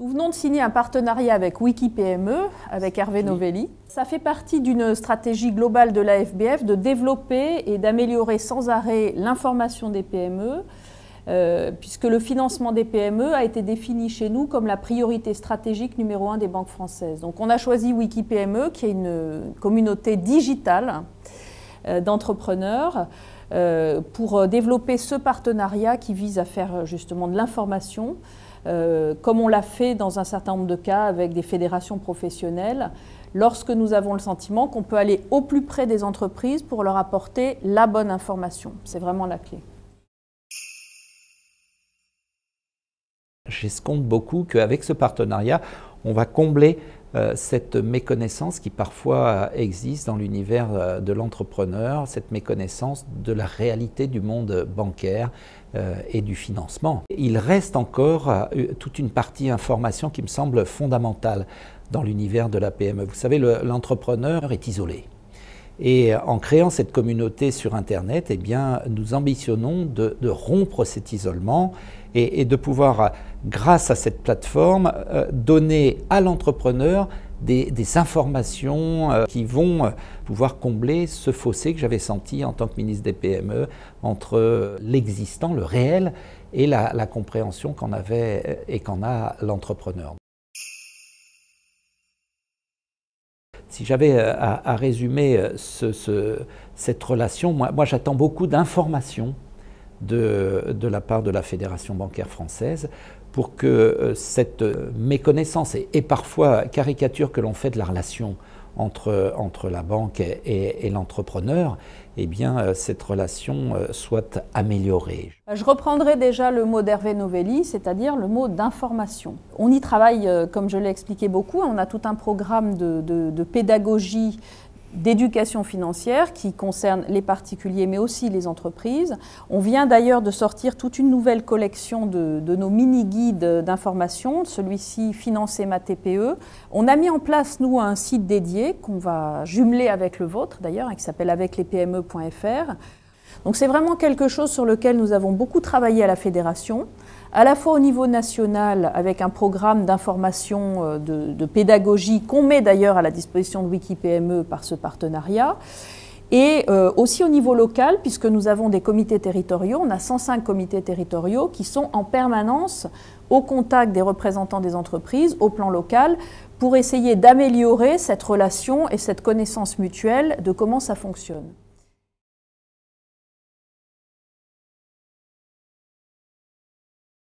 Nous venons de signer un partenariat avec Wikipme, avec Hervé Novelli. Ça fait partie d'une stratégie globale de l'AFBF de développer et d'améliorer sans arrêt l'information des PME, puisque le financement des PME a été défini chez nous comme la priorité stratégique numéro 1 des banques françaises. Donc on a choisi Wikipme, qui est une communauté digitale d'entrepreneurs, pour développer ce partenariat qui vise à faire justement de l'information, comme on l'a fait dans un certain nombre de cas avec des fédérations professionnelles, lorsque nous avons le sentiment qu'on peut aller au plus près des entreprises pour leur apporter la bonne information. C'est vraiment la clé. J'escompte beaucoup qu'avec ce partenariat, on va combler cette méconnaissance qui parfois existe dans l'univers de l'entrepreneur, cette méconnaissance de la réalité du monde bancaire et du financement. Il reste encore toute une partie information qui me semble fondamentale dans l'univers de la PME. Vous savez, l'entrepreneur est isolé. Et en créant cette communauté sur Internet, eh bien, nous ambitionnons de rompre cet isolement et de pouvoir, grâce à cette plateforme, donner à l'entrepreneur des informations qui vont pouvoir combler ce fossé que j'avais senti en tant que ministre des PME entre l'existant, le réel, et la compréhension qu'en avait et qu'en a l'entrepreneur. Si j'avais à résumer cette relation, moi j'attends beaucoup d'informations de la part de la Fédération bancaire française pour que cette méconnaissance et parfois caricature que l'on fait de la relation entre la banque et l'entrepreneur, eh bien, cette relation soit améliorée. Je reprendrai déjà le mot d'Hervé Novelli, c'est-à-dire le mot d'information. On y travaille, comme je l'ai expliqué beaucoup, on a tout un programme de pédagogie, d'éducation financière qui concerne les particuliers mais aussi les entreprises. On vient d'ailleurs de sortir toute une nouvelle collection de nos mini-guides d'information, celui-ci Financer ma TPE. On a mis en place, nous, un site dédié qu'on va jumeler avec le vôtre d'ailleurs, qui s'appelle aveclespme.fr. Donc c'est vraiment quelque chose sur lequel nous avons beaucoup travaillé à la Fédération, à la fois au niveau national avec un programme d'information, de pédagogie qu'on met d'ailleurs à la disposition de Wikipme par ce partenariat, et aussi au niveau local puisque nous avons des comités territoriaux, on a 105 comités territoriaux qui sont en permanence au contact des représentants des entreprises au plan local pour essayer d'améliorer cette relation et cette connaissance mutuelle de comment ça fonctionne.